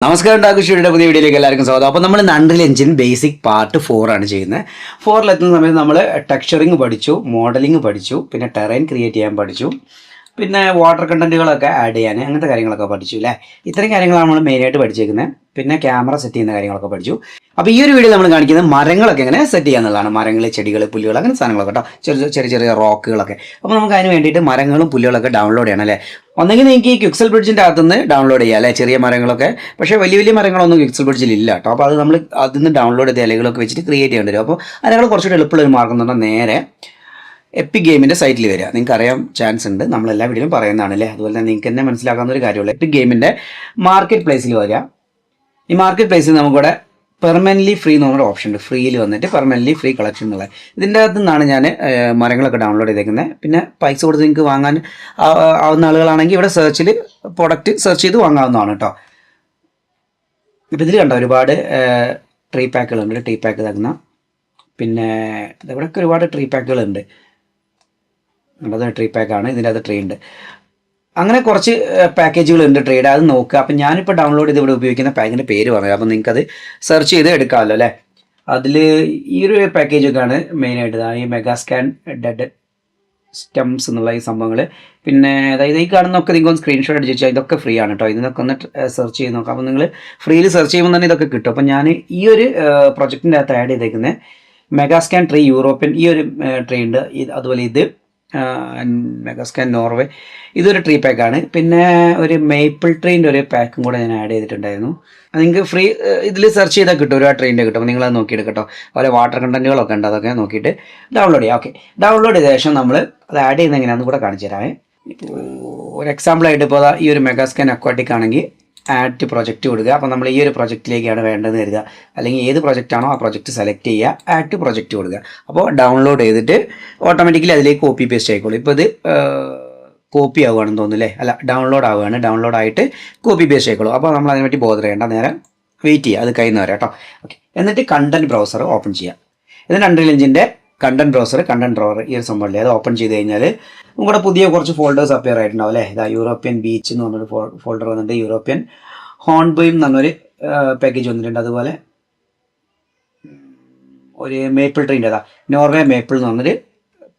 നമസ്കാരം ടാക്കുഷിയുടെ പുതിയ വീഡിയോയിലേക്ക് എല്ലാവർക്കും സ്വാഗതം. അപ്പോൾ നമ്മൾ അൺറിയൽ എഞ്ചിൻ ബേസിക് പാർട്ട് 4 ആണ് ചെയ്യുന്നത്. 4 എത്തുന്ന സമയത്ത് നമ്മൾ ടെക്സ്ചറിങ് പഠിച്ചു, മോഡലിംഗ് പഠിച്ചു, പിന്നെ ടെറൈൻ ക്രിയേറ്റ് ചെയ്യാൻ പഠിച്ചു, പിന്നെ വാട്ടർ കണ്ടന്റുകളൊക്കെ ആഡ് ചെയ്യാൻ അങ്ങനത്തെ കാര്യങ്ങളൊക്കെ പഠിച്ചു അല്ലേ. ഇത്രയും കാര്യങ്ങളാണ് നമ്മൾ മെയിനായിട്ട് പഠിച്ചേക്കുന്നത്. പിന്നെ ക്യാമറ സെറ്റ് ചെയ്യുന്ന കാര്യങ്ങളൊക്കെ പഠിച്ചു. അപ്പോൾ ഈ ഒരു വീഡിയോ നമ്മൾ കാണിക്കുന്നത് മരങ്ങളൊക്കെ എങ്ങനെ സെറ്റ് ചെയ്യാന്നുള്ളതാണ്. മരങ്ങൾ, ചെടികൾ, പുല്ലുകൾ, അങ്ങനെ സാധനങ്ങളൊക്കെ കേട്ടോ, ചെറിയ ചെറിയ റോക്കുകളൊക്കെ. അപ്പോൾ നമുക്ക് അതിന് വേണ്ടിയിട്ട് മരങ്ങളും പുല്ലുകളൊക്കെ ഡൗൺലോഡ് ചെയ്യണം അല്ലേ. ഒന്നെങ്കിൽ നിങ്ങൾക്ക് ഈ ക്വിക്സൽ ബ്രിഡ്ജിൻ്റെ അകത്തുനിന്ന് ഡൗൺലോഡ് ചെയ്യാം അല്ലേ, ചെറിയ മരങ്ങളൊക്കെ. പക്ഷേ വലിയ മരങ്ങളൊന്നും ക്വിക്സൽ ബ്രിഡ്ജിൽ ഇല്ല കേട്ടോ. അപ്പോൾ അത് നമ്മൾ അതിൽ നിന്ന് ഡൗൺലോഡ് ചെയ്ത ഇലകളൊക്കെ വെച്ചിട്ട് ക്രിയേറ്റ് ചെയ്യേണ്ടി വരും. അപ്പോൾ അതിനേക്കാൾ കുറച്ചുകൂടി എളുപ്പമുള്ള ഒരു മാർഗ്ഗം എന്ന് പറഞ്ഞാൽ നേരെ എപ്പിക് ഗെയിമിൻ്റെ സൈറ്റിൽ വരിക. നിങ്ങൾക്ക് അറിയാൻ ചാൻസ് ഉണ്ട്, നമ്മളെല്ലാ വീഡിയോയിലും പറയുന്നതാണ് അല്ലേ. അതുപോലെ തന്നെ നിങ്ങൾക്ക് തന്നെ മനസ്സിലാക്കാവുന്ന ഒരു കാര്യമുള്ളൂ. എപ്പിക് ഗെയിമിൻ്റെ മാർക്കറ്റ് പ്ലേസിൽ വരിക. ഈ മാർക്കറ്റ് പ്ലേസിൽ നമുക്കിവിടെ പെർമനൻ്റ്ലി ഫ്രീ എന്ന് പറഞ്ഞൊരു ഓപ്ഷൻ ഉണ്ട്. ഫ്രീയിൽ വന്നിട്ട് പെർമനൻ്റ്ലി ഫ്രീ കളക്ഷൻ എന്നുള്ളത്. ഇതിൻ്റെ അകത്തു നിന്നാണ് ഞാൻ മരങ്ങളൊക്കെ ഡൗൺലോഡ് ചെയ്തേക്കുന്നത്. പിന്നെ പൈസ കൊടുത്ത് നിങ്ങൾക്ക് വാങ്ങാൻ ആവുന്ന ആളുകളാണെങ്കിൽ ഇവിടെ സെർച്ചിൽ പ്രൊഡക്റ്റ് സെർച്ച് ചെയ്ത് വാങ്ങാവുന്നതാണ് കേട്ടോ. ഇപ്പം ഇതിൽ കണ്ടോ ഒരുപാട് ട്രീ പാക്കുകളുണ്ട്. ട്രീ പാക്ക് തരുന്ന പിന്നെ ഇവിടെയൊക്കെ ഒരുപാട് ട്രീ പാക്കുകളുണ്ട്. അത് ട്രീ പാക്കാണ്, ഇതിൻ്റെ അകത്ത് ട്രീ ഉണ്ട്. അങ്ങനെ കുറച്ച് പാക്കേജുകളുണ്ട് ട്രേഡ്, അത് നോക്കുക. അപ്പം ഞാനിപ്പോൾ ഡൗൺലോഡ് ചെയ്ത് ഇവിടെ ഉപയോഗിക്കുന്ന പാക്കിൻ്റെ പേര് പറയാം. അപ്പം നിങ്ങൾക്കത് സെർച്ച് ചെയ്ത് എടുക്കാമല്ലോ അല്ലേ. അതിൽ ഈ ഒരു പാക്കേജൊക്കെയാണ് മെയിനായിട്ട്. ഈ മെഗാസ്കാൻ ഡെഡ് സ്റ്റെംസ് എന്നുള്ള ഈ സംഭവങ്ങൾ. പിന്നെ അതായത് ഈ കാണുന്നൊക്കെ നിങ്ങൾക്ക് സ്ക്രീൻഷോട്ട് അടിച്ച് വെച്ചാൽ ഇതൊക്കെ ഫ്രീ ആണ് കേട്ടോ. ഇതിനൊക്കെ ഒന്ന് സെർച്ച് ചെയ്ത് നോക്കാം. അപ്പം നിങ്ങൾ ഫ്രീയിൽ സെർച്ച് ചെയ്യുമ്പോൾ തന്നെ ഇതൊക്കെ കിട്ടും. അപ്പം ഞാൻ ഈ ഒരു പ്രൊജക്റ്റിൻ്റെ അകത്ത് ആഡ് ചെയ്തേക്കുന്നത് മെഗാസ്കാൻ ട്രീ യൂറോപ്യൻ ഈ ഒരു ട്രീ ഉണ്ട്. അതുപോലെ ഇത് മെഗാസ്കാൻ നോർവേ, ഇതൊരു ട്രീ പാക്കാണ്. പിന്നെ ഒരു മേപ്പിൾ ട്രീൻ്റെ ഒരു പാക്കും കൂടെ ഞാൻ ആഡ് ചെയ്തിട്ടുണ്ടായിരുന്നു. അത് നിങ്ങൾക്ക് ഫ്രീ ഇതിൽ സെർച്ച് ചെയ്താൽ കിട്ടും, ഒരുപാട് ട്രെയിൻ്റെ കിട്ടും. അപ്പോൾ നിങ്ങളത് നോക്കിയിട്ട് കേട്ടോ. അതുപോലെ വാട്ടർ കണ്ടന്റുകളൊക്കെ ഉണ്ട്, അതൊക്കെ നോക്കിയിട്ട് ഡൗൺലോഡ് ചെയ്യാം. ഓക്കെ, ഡൗൺലോഡ് ചെയ്ത ശേഷം നമ്മൾ അത് ആഡ് ചെയ്യുന്ന എങ്ങനെയാണെന്ന് കൂടെ കാണിച്ചു തരാമേ. ഇപ്പോൾ ഒരു എക്സാമ്പിളായിട്ട് ഇപ്പോൾ ഈ ഒരു മെഗാസ്കാൻ അക്വാട്ടിക് ആണെങ്കിൽ ആഡ് ടു പ്രൊജക്റ്റ് കൊടുക്കുക. അപ്പോൾ നമ്മൾ ഈ ഒരു പ്രൊജക്റ്റിലേക്കാണ് വേണ്ടതെന്ന് കരുതുക. അല്ലെങ്കിൽ ഏത് പ്രൊജക്റ്റാണോ ആ പ്രൊജക്റ്റ് സെലക്ട് ചെയ്യുക, ആഡ് ടു പ്രൊജക്റ്റ് കൊടുക്കുക. അപ്പോൾ ഡൗൺലോഡ് ചെയ്തിട്ട് ഓട്ടോമാറ്റിക്കലി അതിലേക്ക് കോപ്പി പേസ്റ്റ് ആയിക്കോളൂ. ഇപ്പോൾ ഇത് കോപ്പി ആവുകയാണെന്ന് തോന്നുന്നു അല്ലേ. അല്ല, ഡൗൺലോഡ് ആവുകയാണ്. ഡൗൺലോഡ് ആയിട്ട് കോപ്പി പേസ്റ്റ് ആയിക്കോളൂ. അപ്പോൾ നമ്മൾ അതിനെ പറ്റി ബോധർ ചെയ്യേണ്ട, നേരെ വെയിറ്റ് ചെയ്യുക, അത് കഴിയുന്ന വരെ കേട്ടോ. ഓക്കെ, എന്നിട്ട് കണ്ടന്റ് ബ്രൗസർ ഓപ്പൺ ചെയ്യുക. ഇതിന് അൺറിയൽ എഞ്ചിൻ്റെ കണ്ടന്റ് ബ്രൗസർ, കണ്ടന്റ് ഡ്രോവർ, ഈ ഒരു സംഭവമല്ലേ, അത് ഓപ്പൺ ചെയ്ത് കഴിഞ്ഞാൽ നമ്മുടെ പുതിയ കുറച്ച് ഫോൾഡേഴ്സ് അപ്പിയർ ആയിട്ടുണ്ടാവും അല്ലേ. ഇതാ യൂറോപ്യൻ ബീച്ച് എന്ന് പറഞ്ഞൊരു ഫോൾഡർ വന്നിട്ടുണ്ട്. യൂറോപ്യൻ ഹോൺബോയും എന്ന് പറഞ്ഞൊരു പാക്കേജ് വന്നിട്ടുണ്ട്. അതുപോലെ ഒരു മേപ്പിൾ ട്രീൻ്റെ നോർവേ മേപ്പിൾ എന്ന് പറഞ്ഞൊരു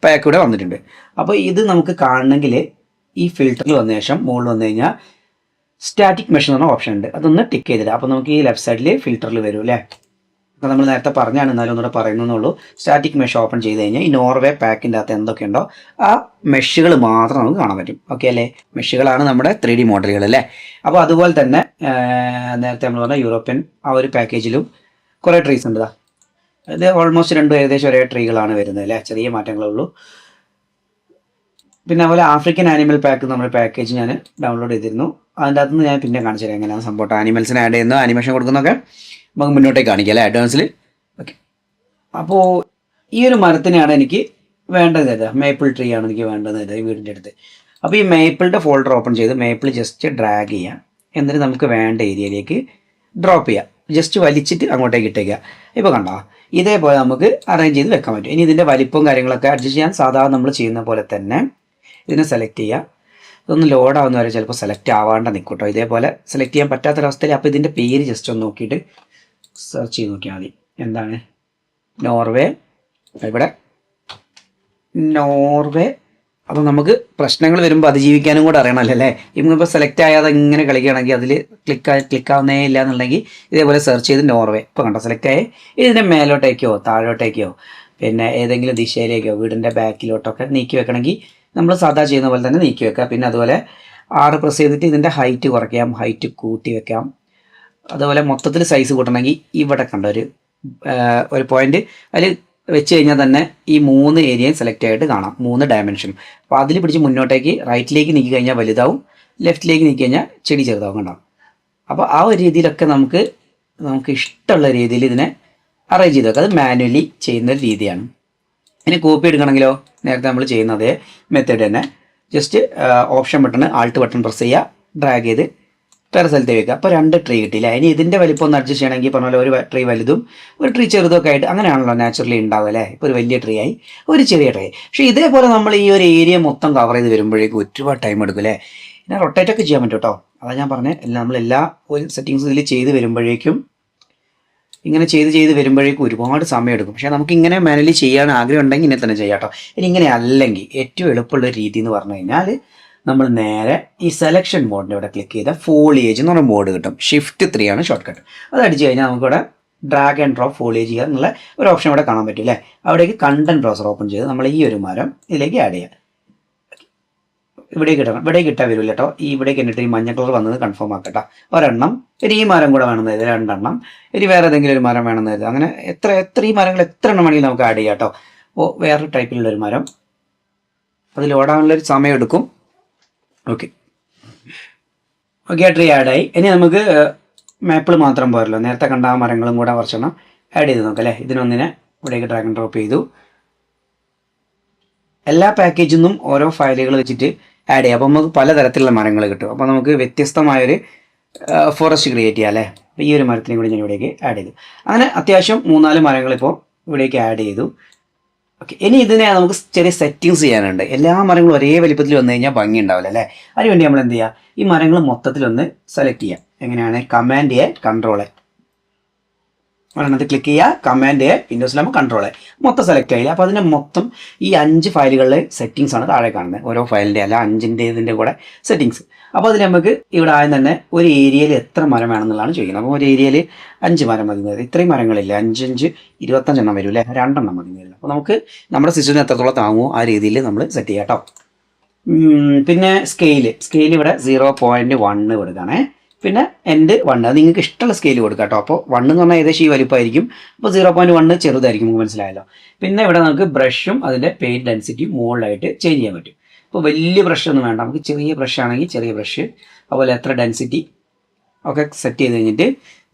പാക്ക് കൂടെ വന്നിട്ടുണ്ട്. അപ്പോൾ ഇത് നമുക്ക് കാണണമെങ്കിൽ ഈ ഫിൽറ്ററിൽ വന്ന ശേഷം മുകളിൽ വന്നു കഴിഞ്ഞാൽ സ്റ്റാറ്റിക് മെഷ് എന്ന് പറഞ്ഞ ഓപ്ഷൻ ഉണ്ട്. അതൊന്ന് ടിക്ക് ചെയ്തിട്ട് അപ്പോൾ നമുക്ക് ഈ ലെഫ്റ്റ് സൈഡിൽ ഫിൽറ്ററിൽ വരും അല്ലേ. അപ്പോൾ നമ്മൾ നേരത്തെ പറഞ്ഞാണ്, എന്നാലും ഒന്നുകൂടെ പറയുന്നുള്ളൂ. സ്റ്റാറ്റിക് മെഷ് ഓപ്പൺ ചെയ്ത് കഴിഞ്ഞാൽ ഈ നോർവേ പാക്കിൻ്റെ അകത്ത് എന്തൊക്കെയുണ്ടോ ആ മെഷുകൾ മാത്രം നമുക്ക് കാണാൻ പറ്റും. ഓക്കെ അല്ലേ, മെഷുകളാണ് നമ്മുടെ 3D മോഡലുകൾ അല്ലേ. അപ്പോൾ അതുപോലെ തന്നെ നേരത്തെ നമ്മൾ പറഞ്ഞ യൂറോപ്യൻ ആ ഒരു പാക്കേജിലും കുറേ ട്രീസ് ഉണ്ട്. ഇത് ഓൾമോസ്റ്റ് രണ്ടും ഏകദേശം ഒരേ ട്രീകളാണ് വരുന്നത് അല്ലേ, ചെറിയ മാറ്റങ്ങളേ ഉള്ളൂ. പിന്നെ അതുപോലെ ആഫ്രിക്കൻ ആനിമൽ പാക്ക് നമ്മുടെ പാക്കേജ് ഞാൻ ഡൗൺലോഡ് ചെയ്തിരുന്നു. അതിൻ്റെ അകത്തുനിന്ന് ഞാൻ പിന്നെ കാണിച്ചു തരാം എങ്ങനെയാണ് സംഭവം. ആനിമൽസിന് ആഡ് ചെയ്യുന്നു, ആനിമേഷൻ കൊടുക്കുന്നതൊക്കെ നമുക്ക് മുന്നോട്ടേക്ക് കാണിക്കാം അല്ലേ, അഡ്വാൻസിൽ. ഓക്കെ, അപ്പോൾ ഈ ഒരു മരത്തിനെയാണ് എനിക്ക് വേണ്ടത്. മേപ്പിൾ ട്രീ ആണ് എനിക്ക് വേണ്ടത് ഈ വീടിൻ്റെ അടുത്ത്. അപ്പോൾ ഈ മേപ്പിളിൻ്റെ ഫോൾഡർ ഓപ്പൺ ചെയ്ത് മേപ്പിൾ ജസ്റ്റ് ഡ്രാഗ് ചെയ്യാം. എന്നിട്ട് നമുക്ക് വേണ്ട ഏരിയയിലേക്ക് ഡ്രോപ്പ് ചെയ്യാം. ജസ്റ്റ് വലിച്ചിട്ട് അങ്ങോട്ടേക്ക് ഇട്ടേക്കുക. ഇപ്പോൾ കണ്ടോ, ഇതേപോലെ നമുക്ക് അറേഞ്ച് ചെയ്ത് വെക്കാൻ പറ്റും. ഇനി ഇതിൻ്റെ വലിപ്പവും കാര്യങ്ങളൊക്കെ അഡ്ജസ്റ്റ് ചെയ്യാൻ സാധാരണ നമ്മൾ ചെയ്യുന്ന പോലെ തന്നെ ഇതിനെ സെലക്ട് ചെയ്യുക. ഇതൊന്ന് ലോഡാവുന്ന വരെ ചിലപ്പോൾ സെലക്ട് ആവാണ്ട് നിൽക്കും കേട്ടോ. ഇതേപോലെ സെലക്ട് ചെയ്യാൻ പറ്റാത്തൊരവസ്ഥയിൽ അപ്പോൾ ഇതിൻ്റെ പേര് ജസ്റ്റ് ഒന്ന് നോക്കിയിട്ട് സെർച്ച് ചെയ്ത് നോക്കിയാൽ മതി. എന്താണ് നോർവേ, ഇവിടെ നോർവേ. അപ്പോൾ നമുക്ക് വരുമ്പോൾ അതിജീവിക്കാനും കൂടെ അറിയണമല്ലോ അല്ലേ. ഇപ്പോൾ സെലക്ട് ആയാതെ ഇങ്ങനെ കളിക്കുകയാണെങ്കിൽ അതിൽ ക്ലിക്കാവുന്നേ ഇല്ല എന്നുണ്ടെങ്കിൽ ഇതേപോലെ സെർച്ച് ചെയ്ത് നോർവേ. ഇപ്പോൾ കണ്ടോ സെലക്ട് ആയി. ഇതിൻ്റെ മേലോട്ടേക്കോ താഴോട്ടേക്കോ പിന്നെ ഏതെങ്കിലും ദിശയിലേക്കോ വീടിൻ്റെ ബാക്കിലോട്ടൊക്കെ നീക്കി വെക്കണമെങ്കിൽ നമ്മൾ സാധാ ചെയ്യുന്ന പോലെ തന്നെ നീക്കി വെക്കാം. പിന്നെ അതുപോലെ 6 പ്രസ് ചെയ്തിട്ട് ഇതിൻ്റെ ഹൈറ്റ് കുറയ്ക്കാം, ഹൈറ്റ് കൂട്ടി വെക്കാം. അതുപോലെ മൊത്തത്തിൽ സൈസ് കൂട്ടണമെങ്കിൽ ഇവിടെ കണ്ട ഒരു പോയിന്റ് അതിൽ വെച്ച് കഴിഞ്ഞാൽ തന്നെ ഈ 3 ഏരിയയും സെലക്ട് ആയിട്ട് കാണാം, 3 ഡയമെൻഷനും. അപ്പോൾ അതിൽ പിടിച്ച് മുന്നോട്ടേക്ക് റൈറ്റിലേക്ക് നീക്കി കഴിഞ്ഞാൽ വലുതാവും, ലെഫ്റ്റിലേക്ക് നീക്കി കഴിഞ്ഞാൽ ചെടി ചെറുതാവും കണ്ടാവും. അപ്പോൾ ആ ഒരു രീതിയിലൊക്കെ നമുക്ക് ഇഷ്ടമുള്ള രീതിയിൽ ഇതിനെ അറേഞ്ച് ചെയ്ത് വെക്കാം. അത് മാനുവലി ചെയ്യുന്ന ഒരു രീതിയാണ്. ഇനി കോപ്പി എടുക്കണമെങ്കിലോ നേരത്തെ നമ്മൾ ചെയ്യുന്ന അതേ മെത്തേഡ് തന്നെ. Just option button Alt button press ചെയ്യുക, ഡ്രാഗ് ചെയ്ത് വേറെ സ്ഥലത്ത് വെക്കുക. അപ്പോൾ 2 ട്രീ കിട്ടിയില്ല. ഇനി ഇതിൻ്റെ വലിപ്പം ഒന്ന് അഡ്ജസ്റ്റ് ചെയ്യണമെങ്കിൽ പറഞ്ഞ പോലെ ഒരു ട്രീ വലുതും ഒരു ട്രീ ചെറുതൊക്കെ ആയിട്ട് അങ്ങനെയാണല്ലോ നാച്ചുറലി ഉണ്ടാവുക അല്ലേ. ഇപ്പോൾ ഒരു വലിയ ട്രീ ആയി, ഒരു ചെറിയ ട്രീ. പക്ഷേ ഇതേപോലെ നമ്മൾ ഈ ഒരു ഏരിയ മൊത്തം കവർ ചെയ്ത് വരുമ്പോഴേക്കും ഒരുപാട് ടൈം എടുക്കും അല്ലേ. പിന്നെ റൊട്ടേറ്റ് ഒക്കെ ചെയ്യാൻ പറ്റും കേട്ടോ. അതാ ഞാൻ പറഞ്ഞത്, നമ്മളെല്ലാ ഒരു സെറ്റിങ്സ് ഇതിൽ ചെയ്ത് വരുമ്പോഴേക്കും ഇങ്ങനെ ചെയ്ത് വരുമ്പോഴേക്കും ഒരുപാട് സമയം എടുക്കും. പക്ഷേ നമുക്ക് ഇങ്ങനെ മാനുവലി ചെയ്യാൻ ആഗ്രഹം ഉണ്ടെങ്കിൽ ഇങ്ങനെ തന്നെ ചെയ്യാം കേട്ടോ. ഇനി ഇങ്ങനെ അല്ലെങ്കിൽ ഏറ്റവും എളുപ്പമുള്ള രീതി എന്ന് പറഞ്ഞു കഴിഞ്ഞാൽ നമ്മൾ നേരെ ഈ സെലക്ഷൻ മോഡിൻ്റെ ഇവിടെ ക്ലിക്ക് ചെയ്താൽ ഫോളിയേജ് എന്ന് പറഞ്ഞ മോഡ് കിട്ടും. Shift 3 ആണ് ഷോർട്ട് കട്ട്. അത് അടിച്ച് കഴിഞ്ഞാൽ നമുക്കിവിടെ ഡ്രാഗ് ആൻഡ് ഡ്രോപ്പ് ഫോളിയേജ് ചെയ്യുക എന്നുള്ള ഒരു ഓപ്ഷൻ ഇവിടെ കാണാൻ പറ്റും അല്ലേ. അവിടേക്ക് കണ്ടന്റ് ബ്രൗസർ ഓപ്പൺ ചെയ്ത് നമ്മൾ ഈ ഒരു മരം ഇതിലേക്ക് ആഡ് ചെയ്യാം. ഇവിടേക്ക് ഇടണം, ഇവിടേക്ക് ഇട്ടാൽ വരില്ല കേട്ടോ. ഈ ഇവിടേക്ക് എന്നിട്ട് ഈ മഞ്ഞ കളർ വന്നത് കൺഫേം ആക്കട്ടോ. ഒരെണ്ണം, ഇനി ഈ മരം കൂടെ വേണമെന്നത് 2 എണ്ണം, ഇനി വേറെ ഏതെങ്കിലും ഒരു മരം വേണമെന്നത്, അങ്ങനെ എത്ര ഈ മരങ്ങൾ എത്ര എണ്ണം വേണമെങ്കിൽ നമുക്ക് ആഡ് ചെയ്യാം കേട്ടോ. അപ്പോൾ വേറൊരു ടൈപ്പിലുള്ളൊരു മരം, അത് ലോഡാകാനുള്ളൊരു സമയം എടുക്കും. ഓക്കെ ട്രീ ആഡായി. ഇനി നമുക്ക് മാപ്പിൾ മാത്രം പോരല്ലോ, നേരത്തെ കണ്ട ആ മരങ്ങളും കൂടെ കുറച്ചെണ്ണം ആഡ് ചെയ്ത് നോക്കാം അല്ലേ. ഇതിനൊന്നിനെ ഇവിടേക്ക് ഡ്രാഗ് ആൻഡ് ഡ്രോപ്പ് ചെയ്തു. എല്ലാ പാക്കേജിൽ നിന്നും ഓരോ ഫയലുകൾ വെച്ചിട്ട് ആഡ് ചെയ്യാം. അപ്പോൾ നമുക്ക് പലതരത്തിലുള്ള മരങ്ങൾ കിട്ടും. അപ്പോൾ നമുക്ക് വ്യത്യസ്തമായൊരു ഫോറസ്റ്റ് ക്രിയേറ്റ് ചെയ്യാം അല്ലേ. അപ്പോൾ ഈ ഒരു മരത്തിനെ കൂടി ഞാൻ ഇവിടേക്ക് ആഡ് ചെയ്തു. അങ്ങനെ അത്യാവശ്യം 3-4 മരങ്ങളിപ്പോൾ ഇവിടേക്ക് ആഡ് ചെയ്തു. ഓക്കെ, ഇനി ഇതിനെ നമുക്ക് ചെറിയ സെറ്റിങ്സ് ചെയ്യാനുണ്ട്. എല്ലാ മരങ്ങളും ഒരേ വലിപ്പത്തിൽ വന്നു കഴിഞ്ഞാൽ ഭംഗി ഉണ്ടാവില്ല അല്ലേ. അതിനുവേണ്ടി നമ്മൾ എന്ത് ചെയ്യുക, ഈ മരങ്ങൾ മൊത്തത്തിലൊന്ന് സെലക്ട് ചെയ്യാം. എങ്ങനെയാണ്? കമാൻഡ് എ, കൺട്രോൾ എ, ഒരെണ്ണത്തിൽ ക്ലിക്ക് ചെയ്യുക, കമാൻഡ് എ, വിൻഡോസിലാകുമ്പോൾ കൺട്രോൾ എ, മൊത്തം സെലക്ട് ആയില്ല. അപ്പോൾ അതിൻ്റെ മൊത്തം ഈ 5 ഫയലുകളിലെ സെറ്റിങ്സ് ആണ് താഴെ കാണുന്നത്. ഓരോ ഫയലിൻ്റെ അല്ല 5ൻ്റെ ഇതിൻ്റെ കൂടെ സെറ്റിങ്സ്. അപ്പോൾ അതിൽ നമുക്ക് ഇവിടെ ആദ്യം തന്നെ ഒരു ഏരിയയിൽ എത്ര മരം വേണമെന്നുള്ളതാണ് ചോദിക്കുന്നത്. അപ്പോൾ ഒരു ഏരിയയിൽ 5 മരം മതി. ഇത്രയും മരങ്ങളില്ല, 5 5 25 എണ്ണം വരും അല്ലേ, 2 എണ്ണം മതി. അപ്പോൾ നമുക്ക് നമ്മുടെ സിസ്റ്റത്തിന് എത്രത്തോളം താങ്ങുമോ ആ രീതിയിൽ നമ്മൾ സെറ്റ് ചെയ്യാം കേട്ടോ. പിന്നെ സ്കെയിൽ ഇവിടെ 0.1 കൊടുക്കുകയാണേ. പിന്നെ എൻഡ് 1, അത് നിങ്ങൾക്ക് ഇഷ്ടമുള്ള സ്കെയിൽ കൊടുക്കാം കേട്ടോ. അപ്പോൾ 1 എന്ന് പറഞ്ഞാൽ ഏകദേശം ഈ വലിപ്പമായിരിക്കും. അപ്പോൾ 0.1 ചെറുതായിരിക്കും, നമുക്ക് മനസ്സിലായല്ലോ. പിന്നെ ഇവിടെ നമുക്ക് ബ്രഷും അതിൻ്റെ പെയിൻറ്റ് ഡെൻസിറ്റിയും മുകളിലായിട്ട് ചേഞ്ച് ചെയ്യാൻ പറ്റും. ഇപ്പോൾ വലിയ ബ്രഷ് ഒന്നും വേണ്ട, നമുക്ക് ചെറിയ ബ്രഷ് ആണെങ്കിൽ ചെറിയ ബ്രഷ്, അതുപോലെ എത്ര ഡെൻസിറ്റി ഒക്കെ സെറ്റ് ചെയ്ത് കഴിഞ്ഞിട്ട്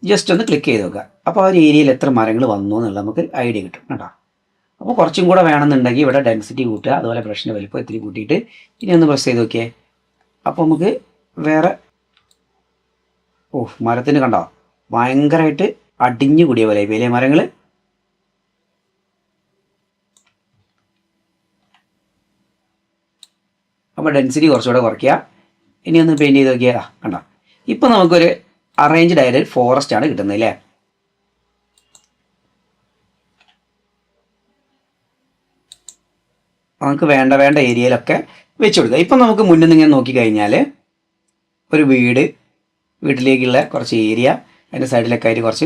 ജസ്റ്റ് ഒന്ന് ക്ലിക്ക് ചെയ്ത് നോക്കുക. അപ്പോൾ ആ ഒരു ഏരിയയിൽ എത്ര മരങ്ങൾ വന്നു എന്നുള്ള നമുക്ക് ഐഡിയ കിട്ടും കേട്ടോ. അപ്പോൾ കുറച്ചും കൂടെ വേണമെന്നുണ്ടെങ്കിൽ ഇവിടെ ഡെൻസിറ്റി കൂട്ടുക, അതുപോലെ ബ്രഷിൻ്റെ വലിപ്പം ഇത്തിരി കൂട്ടിയിട്ട് ഇനി ഒന്ന് പ്രസ് ചെയ്ത് നോക്കിയേ. അപ്പോൾ നമുക്ക് വേറെ മരത്തിന് കണ്ടോ ഭയങ്കരമായിട്ട് അടിഞ്ഞു കൂടിയ പോലെ വലിയ മരങ്ങൾ. അപ്പോൾ ഡെൻസിറ്റി കുറച്ചുകൂടെ കുറയ്ക്കുക. ഇനി ഒന്ന് പെയിൻറ്റ് ചെയ്ത് നോക്കിയാൽ കണ്ടോ, ഇപ്പം നമുക്കൊരു അറേഞ്ച്ഡ് ആയ ഫോറസ്റ്റ് ആണ് കിട്ടുന്നത് അല്ലേ. നമുക്ക് വേണ്ട ഏരിയയിലൊക്കെ വെച്ച് കൊടുക്കുക. ഇപ്പം നമുക്ക് മുന്നിൽ നിന്ന് ഇങ്ങനെ നോക്കിക്കഴിഞ്ഞാൽ ഒരു വീട്ടിലേക്കുള്ള കുറച്ച് ഏരിയ, അതിൻ്റെ സൈഡിലൊക്കെ ആയിട്ട് കുറച്ച്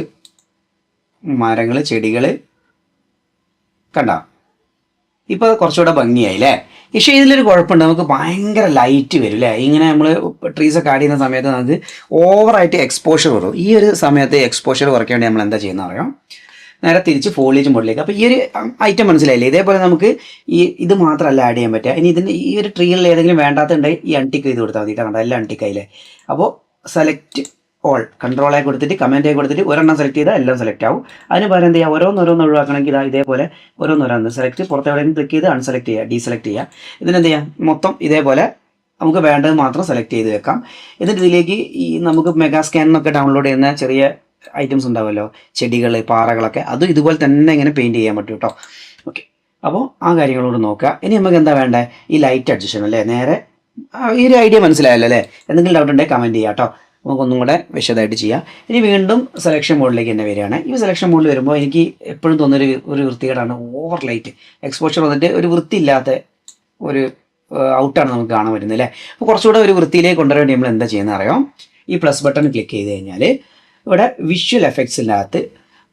മരങ്ങൾ, ചെടികൾ കണ്ടോ. ഇപ്പോൾ കുറച്ചുകൂടെ ഭംഗിയായി അല്ലേ. പക്ഷേ ഇതിലൊരു കുഴപ്പമുണ്ട്, നമുക്ക് ഭയങ്കര ലൈറ്റ് വരും അല്ലേ. ഇങ്ങനെ നമ്മൾ ട്രീസൊക്കെ ആഡ് ചെയ്യുന്ന സമയത്ത് നമുക്ക് ഓവറായിട്ട് എക്സ്പോഷർ വരും. ഈ ഒരു സമയത്ത് എക്സ്പോഷർ കുറയ്ക്കാൻ വേണ്ടി നമ്മൾ എന്താ ചെയ്യുന്നത് അറിയാം, നേരെ തിരിച്ച് ഫോളിയേജ് മോഡിലേക്ക്. അപ്പോൾ ഈ ഒരു ഐറ്റം മനസ്സിലായില്ലേ. ഇതേപോലെ നമുക്ക് ഇത് മാത്രമല്ല ആഡ് ചെയ്യാൻ പറ്റുക. ഇനി ഇതിൻ്റെ ഈ ഒരു ട്രീയിൽ ഏതെങ്കിലും വേണ്ടാത്തുണ്ടെങ്കിൽ ഈ അൺടിക്ക് ചെയ്ത് കൊടുത്താൽ മതി. കണ്ടോ, എല്ലാം അൺടിക്കായില്ലേ. അപ്പോൾ സെലക്ട് ഓൾ, കൺട്രോളെ കൊടുത്തിട്ട് കമാൻഡെ കൊടുത്തിട്ട് ഒരെണ്ണം സെലക്ട് ചെയ്താൽ എല്ലാം സെലക്ട് ആവും. അതിന് പകരം എന്ത് ചെയ്യുക, ഓരോന്നോരോന്ന് ഒഴിവാക്കണമെങ്കിൽ ഇതേപോലെ ഓരോന്നോരോന്ന് സെലക്ട്, പുറത്ത് എവിടെയെങ്കിലും ക്ലിക്ക് ചെയ്ത് അൺസെലക്ട് ചെയ്യുക, ഡീസെലക്ട് ചെയ്യുക. ഇതിനെന്ത് ചെയ്യാം, മൊത്തം ഇതേപോലെ നമുക്ക് വേണ്ടത് മാത്രം സെലക്ട് ചെയ്ത് വെക്കാം. എന്നിട്ട് ഇതിലേക്ക് ഈ നമുക്ക് മെഗാ സ്കാൻ എന്നൊക്കെ ഡൗൺലോഡ് ചെയ്യുന്ന ചെറിയ ഐറ്റംസ് ഉണ്ടാവുമല്ലോ, ചെടികൾ, പാറകളൊക്കെ, അതും ഇതുപോലെ തന്നെ ഇങ്ങനെ പെയിൻറ്റ് ചെയ്യാൻ പറ്റും കേട്ടോ. ഓക്കെ, അപ്പോൾ ആ കാര്യങ്ങളോട് നോക്കുക. ഇനി നമുക്ക് എന്താ വേണ്ടത്, ഈ ലൈറ്റ് അഡ്ജഷൻ അല്ലേ. നേരെ ഈ ഒരു ഐഡിയ മനസ്സിലായല്ലോ അല്ലേ. എന്തെങ്കിലും ഡൗട്ട് ഉണ്ടെങ്കിൽ കമൻറ്റ് ചെയ്യാം കേട്ടോ, നമുക്കൊന്നും കൂടെ വിശദമായിട്ട് ചെയ്യാം. ഇനി വീണ്ടും സെലക്ഷൻ മോഡിലേക്ക് തന്നെ വരികയാണ്. ഈ സെലക്ഷൻ മോഡിൽ വരുമ്പോൾ എനിക്ക് എപ്പോഴും തോന്നുന്നൊരു വൃത്തികേടാണ്, ഓവർ ലൈറ്റ് എക്സ്പോഷർ വന്നിട്ട് ഒരു വൃത്തിയില്ലാത്ത ഒരു ഔട്ടാണ് നമുക്ക് കാണാൻ വരുന്നത് അല്ലേ. അപ്പോൾ കുറച്ചുകൂടെ ഒരു വൃത്തിയിലേക്ക് കൊണ്ടുവരാൻ വേണ്ടി നമ്മൾ എന്താ ചെയ്യുന്നത് അറിയാം, ഈ പ്ലസ് ബട്ടൺ ക്ലിക്ക് ചെയ്ത് കഴിഞ്ഞാൽ ഇവിടെ വിഷ്വൽ എഫക്ട്സിനകത്ത്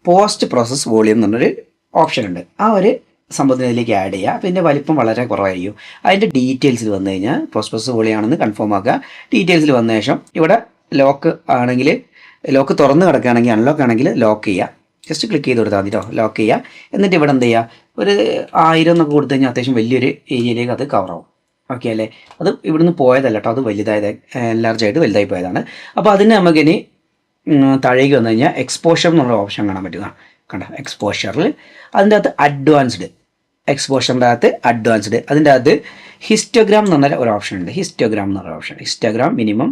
പോസ്റ്റ് പ്രോസസ് വോളിയം എന്നൊരു ഓപ്ഷൻ ഉണ്ട്. ആ ഒരു സംഭവത്തിലേക്ക് ആഡ് ചെയ്യുക. അപ്പോൾ ഇതിൻ്റെ വലിപ്പം വളരെ കുറവായിരിക്കും. അതിൻ്റെ ഡീറ്റെയിൽസിൽ വന്നു കഴിഞ്ഞാൽ പോസ്റ്റ് പ്രോസസ് വോളിയാണെന്ന് കൺഫേം ആക്കുക. ഡീറ്റെയിൽസിൽ വന്ന ശേഷം ഇവിടെ ലോക്ക് ആണെങ്കിൽ, ലോക്ക് തുറന്ന് കിടക്കുകയാണെങ്കിൽ, അൺലോക്ക് ആണെങ്കിൽ ലോക്ക് ചെയ്യുക. ജസ്റ്റ് ക്ലിക്ക് ചെയ്ത് കൊടുത്താൽ മതി കേട്ടോ, ലോക്ക് ചെയ്യുക. എന്നിട്ട് ഇവിടെ എന്ത് ചെയ്യുക, ഒരു 1000 എന്നൊക്കെ കൊടുത്തു കഴിഞ്ഞാൽ അത്യാവശ്യം വലിയൊരു ഏരിയയിലേക്ക് അത് കവറാവും. ഓക്കെ അല്ലേ. അത് ഇവിടുന്ന് പോയതല്ല കേട്ടോ, അത് വലുതായത് ലാർജായിട്ട് വലുതായി പോയതാണ്. അപ്പോൾ അതിന് നമുക്കിനി താഴേക്ക് വന്നു കഴിഞ്ഞാൽ എക്സ്പോഷർ എന്നുള്ള ഓപ്ഷൻ കാണാൻ പറ്റുക. കണ്ടോ, എക്സ്പോഷറിൽ അതിൻ്റെ അകത്ത് അഡ്വാൻസ്ഡ്, എക്സ്പോഷറിൻ്റെ അകത്ത് അഡ്വാൻസ്ഡ്, അതിൻ്റെ അകത്ത് ഹിസ്റ്റോഗ്രാം എന്ന് പറഞ്ഞ ഒരു ഓപ്ഷൻ ഉണ്ട്. ഹിസ്റ്റോഗ്രാം എന്ന് പറഞ്ഞ ഓപ്ഷൻ, ഹിസ്റ്റോഗ്രാം മിനിമം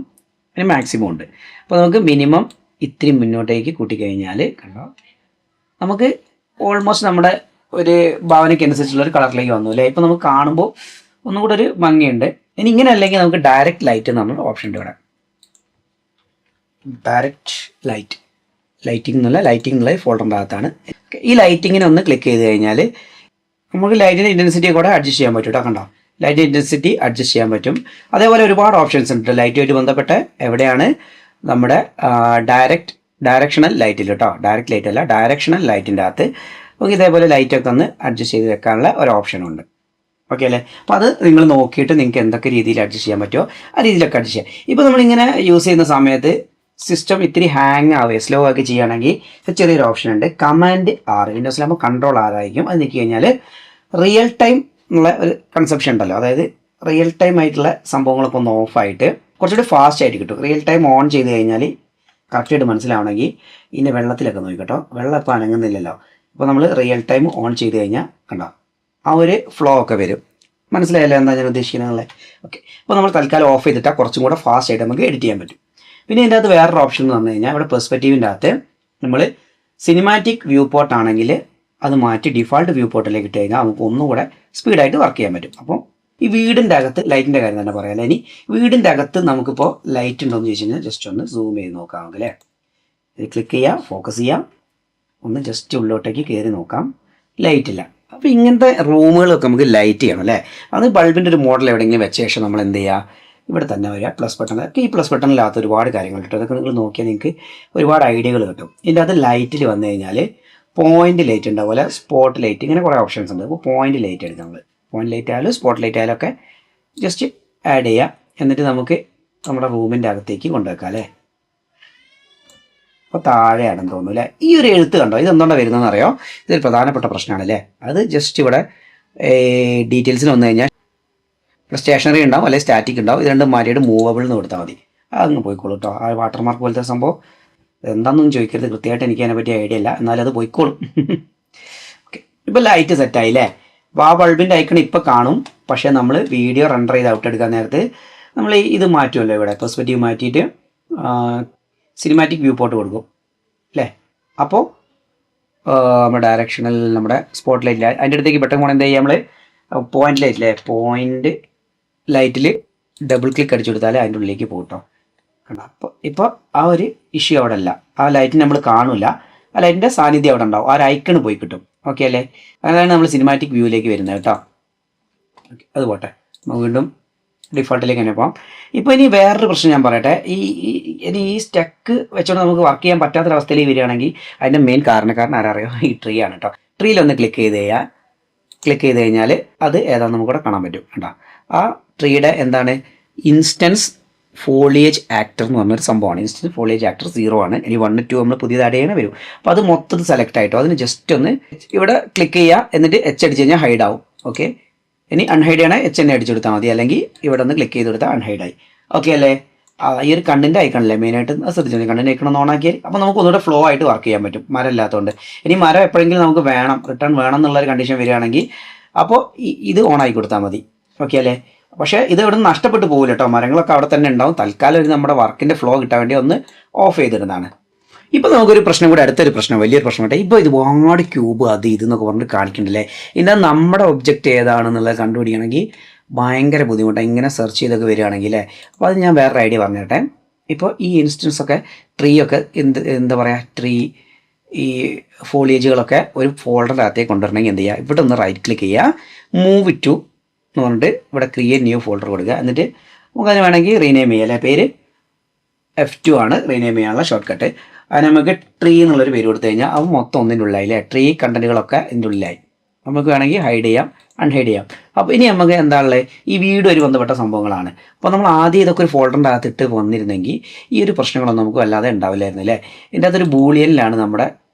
പിന്നെ മാക്സിമം ഉണ്ട്. അപ്പോൾ നമുക്ക് മിനിമം ഇത്തിരി മുന്നോട്ടേക്ക് കൂട്ടിക്കഴിഞ്ഞാൽ കണ്ടോ, നമുക്ക് ഓൾമോസ്റ്റ് നമ്മുടെ ഒരു ഭാവനയ്ക്ക് അനുസരിച്ചുള്ളൊരു കളറിലേക്ക് വന്നു അല്ലേ. ഇപ്പോൾ നമുക്ക് കാണുമ്പോൾ ഒന്നും കൂടെ ഒരു ഭംഗിയുണ്ട്. ഇനി ഇങ്ങനെ അല്ലെങ്കിൽ നമുക്ക് ഡയറക്റ്റ് ലൈറ്റ് എന്ന് പറഞ്ഞ ഓപ്ഷൻ ഉണ്ട് ഇവിടെ. ഡയറക്റ്റ് ലൈറ്റിംഗ് എന്നുള്ള ഫോൾഡറിൻ്റെ അകത്താണ്. ഈ ലൈറ്റിങ്ങിനെ ഒന്ന് ക്ലിക്ക് ചെയ്ത് കഴിഞ്ഞാൽ നമുക്ക് ലൈറ്റിൻ്റെ ഇൻറ്റൻസിറ്റി കൂടെ അഡ്ജസ്റ്റ് ചെയ്യാൻ പറ്റും കേട്ടോ. കണ്ടോ, ലൈറ്റ് ഇൻറ്റൻസിറ്റി അഡ്ജസ്റ്റ് ചെയ്യാൻ പറ്റും. അതേപോലെ ഒരുപാട് ഓപ്ഷൻസ് ഉണ്ട് ലൈറ്റുമായിട്ട് ബന്ധപ്പെട്ട്. എവിടെയാണ് നമ്മുടെ ഡയറക്ഷണൽ ലൈറ്റിൽ കേട്ടോ, ഡയറക്റ്റ് ലൈറ്റ് അല്ല, ഡയറക്ഷണൽ ലൈറ്റിൻ്റെ അകത്ത് നമുക്ക് ഇതേപോലെ ലൈറ്റൊക്കെ ഒന്ന് അഡ്ജസ്റ്റ് ചെയ്ത് വെക്കാനുള്ള ഒരു ഓപ്ഷനുണ്ട്. ഓക്കെ അല്ലേ? അപ്പോൾ അത് നിങ്ങൾ നോക്കിയിട്ട് നിങ്ങൾക്ക് എന്തൊക്കെ രീതിയിൽ അഡ്ജസ്റ്റ് ചെയ്യാൻ പറ്റുമോ ആ രീതിയിലൊക്കെ അഡ്ജസ്റ്റ് ചെയ്യാം. ഇപ്പോൾ നമ്മളിങ്ങനെ യൂസ് ചെയ്യുന്ന സമയത്ത് സിസ്റ്റം ഇത്തിരി ഹാങ് ആവുക, സ്ലോ ആക്കി ചെയ്യുകയാണെങ്കിൽ ചെറിയൊരു ഓപ്ഷൻ ഉണ്ട്, കമാൻഡ് ആർ. വിൻഡോസിലാകുമ്പോൾ കൺട്രോൾ ആറായിരിക്കും. അത് നിൽക്കി കഴിഞ്ഞാൽ റിയൽ ടൈം എന്നുള്ള ഒരു കൺസെപ്ഷൻ ഉണ്ടല്ലോ, അതായത് റിയൽ ടൈം ആയിട്ടുള്ള സംഭവങ്ങളൊക്കെ ഒന്ന് ഓഫായിട്ട് കുറച്ചുകൂടി ഫാസ്റ്റ് ആയിട്ട് കിട്ടും. റിയൽ ടൈം ഓൺ ചെയ്ത് കഴിഞ്ഞാൽ കറക്റ്റായിട്ട് മനസ്സിലാവണമെങ്കിൽ ഇതിൻ്റെ വെള്ളത്തിലൊക്കെ നോക്കിക്കട്ടോ, വെള്ളം ഇപ്പോൾ അനങ്ങുന്നില്ലല്ലോ. അപ്പോൾ നമ്മൾ റിയൽ ടൈം ഓൺ ചെയ്ത് കഴിഞ്ഞാൽ കണ്ടോ ആ ഒരു ഫ്ലോ ഒക്കെ വരും. മനസ്സിലായല്ലോ എന്താ ഞാൻ ഉദ്ദേശിക്കുന്നത്? ഓക്കെ. അപ്പോൾ നമ്മൾ തൽക്കാലം ഓഫ് ചെയ്തിട്ടാൽ കുറച്ചും കൂടെ ഫാസ്റ്റ് ആയിട്ട് നമുക്ക് എഡിറ്റ് ചെയ്യാൻ പറ്റും. പിന്നെ ഇതിൻ്റെ അകത്ത് വേറൊരു ഓപ്ഷൻ എന്ന് പറഞ്ഞു കഴിഞ്ഞാൽ ഇവിടെ പെർസ്പെക്റ്റീവിൻ്റെ അകത്ത് നമ്മൾ സിനിമാറ്റിക് വ്യൂ പോർട്ട് ആണെങ്കിൽ അത് മാറ്റി ഡിഫാൾട്ട് വ്യൂ പോർട്ടിലേക്ക് ഇട്ട് കഴിഞ്ഞാൽ നമുക്ക് ഒന്നുകൂടെ സ്പീഡായിട്ട് വർക്ക് ചെയ്യാൻ പറ്റും. അപ്പം ഈ വീടിൻ്റെ അകത്ത് ലൈറ്റിൻ്റെ കാര്യം തന്നെ പറയാം. ഇനി വീടിൻ്റെ അകത്ത് നമുക്കിപ്പോൾ ലൈറ്റ് ഉണ്ടോ എന്ന് ചോദിച്ചു കഴിഞ്ഞാൽ ജസ്റ്റ് ഒന്ന് സൂം ചെയ്ത് നോക്കാം നമുക്ക് അല്ലേ. ഇത് ക്ലിക്ക് ചെയ്യാം, ഫോക്കസ് ചെയ്യാം, ഒന്ന് ജസ്റ്റ് ഉള്ളിലോട്ടേക്ക് കയറി നോക്കാം, ലൈറ്റ് ഇല്ല. അപ്പോൾ ഇങ്ങനത്തെ റൂമുകളൊക്കെ നമുക്ക് ലൈറ്റ് ചെയ്യണം അല്ലേ. അത് ബൾബിൻ്റെ ഒരു മോഡൽ എവിടെയെങ്കിലും വെച്ച ശേഷം നമ്മൾ എന്ത് ചെയ്യുക, ഇവിടെ തന്നെ വരിക, പ്ലസ് ബട്ടൺ. ഒക്കെ ഈ പ്ലസ് ബട്ടണിനകത്ത് ഒരുപാട് കാര്യങ്ങൾ കിട്ടും. അതൊക്കെ നിങ്ങൾ നോക്കിയാൽ നിങ്ങൾക്ക് ഒരുപാട് ഐഡിയകൾ കിട്ടും. ഇതിൻ്റെ അകത്ത് ലൈറ്റിൽ വന്നു കഴിഞ്ഞാൽ പോയിന്റ് ലൈറ്റ് ഉണ്ടാവും, പോലെ സ്പോട്ട് ലൈറ്റ്, ഇങ്ങനെ കുറേ ഓപ്ഷൻസ് ഉണ്ട്. അപ്പോൾ പോയിന്റ് ലൈറ്റ് എടുക്കാം നമ്മൾ. പോയിന്റ് ലൈറ്റ് ആയാലും സ്പോട്ട് ലൈറ്റ് ആയാലും ഒക്കെ ജസ്റ്റ് ആഡ് ചെയ്യുക. എന്നിട്ട് നമുക്ക് നമ്മുടെ റൂമിൻ്റെ അകത്തേക്ക് കൊണ്ടുവെക്കാം അല്ലേ. അപ്പോൾ താഴെയാണെന്ന് തോന്നുന്നു അല്ലേ. ഈ ഒരു എഴുത്ത് കണ്ടോ, ഇത് എന്തുകൊണ്ടാണ് വരുന്നതെന്ന് അറിയോ? ഇതൊരു പ്രധാനപ്പെട്ട പ്രശ്നമാണ് അല്ലേ. അത് ജസ്റ്റ് ഇവിടെ ഡീറ്റെയിൽസിന് വന്നു കഴിഞ്ഞാൽ ഇവിടെ സ്റ്റേഷനറി ഉണ്ടാവും അല്ലെങ്കിൽ സ്റ്റാറ്റിക് ഉണ്ടാവും. ഇത് രണ്ടും മാറ്റിയിട്ട് മൂവബിൾ എന്ന് കൊടുത്താൽ മതി, അതങ്ങ് പോയിക്കോളൂ കേട്ടോ. ആ വാട്ടർമാർക്ക് പോലത്തെ സംഭവം എന്താണെന്നൊന്നും ചോദിക്കരുത്, കൃത്യമായിട്ട് എനിക്ക് അതിനെപ്പറ്റി ഐഡിയ ഇല്ല, എന്നാലും അത് പോയിക്കോളും. ഓക്കെ, ഇപ്പോൾ ലൈറ്റ് സെറ്റായില്ലേ. അപ്പോൾ ആ ബൾബിൻ്റെ ഐക്കൺ ഇപ്പോൾ കാണും. പക്ഷേ നമ്മൾ വീഡിയോ റെൻഡർ ചെയ്ത് ഔട്ട് എടുക്കാൻ നേരത്ത് നമ്മൾ ഇത് മാറ്റുമല്ലോ, ഇവിടെ പെർസ്പെക്റ്റീവ് മാറ്റിയിട്ട് സിനിമാറ്റിക് വ്യൂ പോർട്ട് കൊടുക്കും അല്ലേ. അപ്പോൾ നമ്മുടെ ഡയറക്ഷണൽ നമ്മുടെ സ്പോട്ട് ലൈറ്റിൽ അതിൻ്റെ അടുത്തേക്ക് പെട്ടെന്ന് പോകണം. എന്താ ചെയ്യുക, നമ്മൾ പോയിന്റ് ലൈറ്റില്ലേ, പോയിന്റ് ലൈറ്റിൽ ഡബിൾ ക്ലിക്ക് അടിച്ചു കൊടുത്താൽ അതിൻ്റെ ഉള്ളിലേക്ക് പോകട്ടോ. കണ്ടോ, അപ്പോൾ ഇപ്പോൾ ആ ഒരു ഇഷ്യൂ അവിടെ അല്ല, ആ ലൈറ്റിന് നമ്മൾ കാണില്ല, ആ ലൈറ്റിൻ്റെ സാന്നിധ്യം അവിടെ ഉണ്ടാവും, ആ ഒരു ഐക്കണ് പോയി കിട്ടും. ഓക്കെ അല്ലേ. അതാണ് നമ്മൾ സിനിമാറ്റിക് വ്യൂവിലേക്ക് വരുന്നത് കേട്ടോ. ഓക്കെ, അത് പോട്ടെ, വീണ്ടും ഡിഫോൾട്ടിലേക്ക് തന്നെ പോകാം. ഇപ്പോൾ ഇനി വേറൊരു പ്രശ്നം ഞാൻ പറയട്ടെ. ഇനി ഈ സ്റ്റക്ക് വെച്ചുകൊണ്ട് നമുക്ക് വർക്ക് ചെയ്യാൻ പറ്റാത്തൊരവസ്ഥയിൽ വരികയാണെങ്കിൽ അതിൻ്റെ മെയിൻ കാരണക്കാരൻ ആരറിയോ, ഈ ട്രീ ആണ് കേട്ടോ. ട്രീയിലൊന്ന് ക്ലിക്ക് ചെയ്ത് കഴിഞ്ഞാൽ അത് ഏതാണെന്ന് നമുക്കിവിടെ കാണാൻ പറ്റും. കേട്ടോ, ആ ട്രീയുടെ എന്താണ് ഇൻസ്റ്റൻസ് ഫോളിയേജ് ആക്ടർ എന്ന് പറഞ്ഞൊരു സംഭവമാണ്. ഇൻസ്റ്റൻസ് ഫോളിയേജ് ആക്ടർ 0 ആണ്. ഇനി 1, 2 നമ്മൾ പുതിയത് ആഡ് ചെയ്യാൻ വരും. അപ്പോൾ അത് മൊത്തത്തിൽ സെലക്ട് ആയിട്ടോ, അതിന് ജസ്റ്റ് ഒന്ന് ഇവിടെ ക്ലിക്ക് ചെയ്യുക, എന്നിട്ട് എച്ച് അടിച്ച് കഴിഞ്ഞാൽ ഹൈഡ് ആവും. ഓക്കെ, ഇനി അൺഹൈഡ് ചെയ്യണേ എച്ച് തന്നെ അടിച്ചെടുത്താൽ മതി, അല്ലെങ്കിൽ ഇവിടെ ഒന്ന് ക്ലിക്ക് ചെയ്ത് കൊടുത്താൽ അൺഹൈഡായി. ഓക്കെ അല്ലേ. ഈ ഒരു കണ്ണിൻ്റെ ഐക്കണല്ലേ മെയിനായിട്ട് ശ്രദ്ധിച്ചു, കണ്ണിൻ്റെ ഐക്കൺ ഒന്ന് ഓണാക്കിയാൽ അപ്പോൾ നമുക്ക് ഒന്നുകൂടെ ഫ്ലോ ആയിട്ട് വർക്ക് ചെയ്യാൻ പറ്റും, മരം ഇല്ലാത്തതുകൊണ്ട്. ഇനി മരം എപ്പോഴെങ്കിലും നമുക്ക് റിട്ടേൺ വേണം എന്നുള്ളൊരു കണ്ടീഷൻ വരികയാണെങ്കിൽ അപ്പോൾ ഇത് ഓണാക്കി കൊടുത്താൽ മതി. ഓക്കെ അല്ലേ. പക്ഷേ ഇത് ഇവിടെ നിന്ന് നഷ്ടപ്പെട്ടു പോകില്ല കേട്ടോ, മരങ്ങളൊക്കെ അവിടെ തന്നെ ഉണ്ടാവും. തൽക്കാലം ഒരു നമ്മുടെ വർക്കിൻ്റെ ഫ്ലോ കിട്ടാൻ വേണ്ടി ഒന്ന് ഓഫ് ചെയ്തിടുന്നതാണ്. ഇപ്പോൾ നമുക്കൊരു പ്രശ്നം കൂടെ, അടുത്തൊരു പ്രശ്നം, വലിയൊരു പ്രശ്നം കേട്ടോ. ഇപ്പോൾ ഒരുപാട് ക്യൂബ് അത് ഇതെന്നൊക്കെ പറഞ്ഞിട്ട് കാണിക്കണ്ടല്ലേ. ഇതിൻ്റെ നമ്മുടെ ഒബ്ജക്റ്റ് ഏതാണെന്നുള്ളത് കണ്ടുപിടിക്കണമെങ്കിൽ ഭയങ്കര ബുദ്ധിമുട്ടാണ്, ഇങ്ങനെ സെർച്ച് ചെയ്തൊക്കെ വരികയാണെങ്കിൽ അല്ലേ. അപ്പോൾ അത് ഞാൻ വേറൊരു ഐഡിയ പറഞ്ഞു തരട്ടെ. ഇപ്പോൾ ഈ ഇൻസ്റ്റൻസ് ഒക്കെ ട്രീ ഒക്കെ എന്താ പറയുക, ട്രീ ഈ ഫോളിയേജുകളൊക്കെ ഒരു ഫോൾഡറിൻ്റെ അകത്തേക്ക് കൊണ്ടുവരണമെങ്കിൽ എന്ത് ചെയ്യുക, ഇവിടെ ഒന്ന് റൈറ്റ് ക്ലിക്ക് ചെയ്യുക, മൂവ് ടു എന്ന് പറഞ്ഞിട്ട് ഇവിടെ ക്രിയേറ്റ് ന്യൂ ഫോൾഡർ കൊടുക്കുക. എന്നിട്ട് നമുക്കതിന് വേണമെങ്കിൽ റീനെയിം ചെയ്യുക അല്ലേ. പേര് F2 ആണ് റീനെയിം ചെയ്യാനുള്ള ഷോർട്ട് കട്ട്. അതിന് നമുക്ക് ട്രീ എന്നുള്ളൊരു പേര് കൊടുത്തു കഴിഞ്ഞാൽ അത് മൊത്തം ഒന്നിൻ്റെ ഉള്ളിലായില്ലേ, ട്രീ കണ്ടൻറ്റുകളൊക്കെ ഇതിൻ്റെ ഉള്ളിലായി. നമുക്ക് വേണമെങ്കിൽ ഹൈഡ് ചെയ്യാം, അൺഹൈഡ് ചെയ്യാം. അപ്പോൾ ഇനി നമുക്ക് എന്താണുള്ളത്, ഈ വീടുമായി ബന്ധപ്പെട്ട സംഭവങ്ങളാണ്. അപ്പോൾ നമ്മൾ ആദ്യം ഇതൊക്കെ ഒരു ഫോൾഡറിൻ്റെ അകത്തിട്ട് വന്നിരുന്നെങ്കിൽ ഈ ഒരു പ്രശ്നങ്ങളൊന്നും നമുക്ക് വല്ലാതെ ഉണ്ടാവില്ലായിരുന്നു അല്ലേ. ഇതിൻ്റെ അകത്തൊരു ബൂളിയനിലാണ് നമ്മുടെ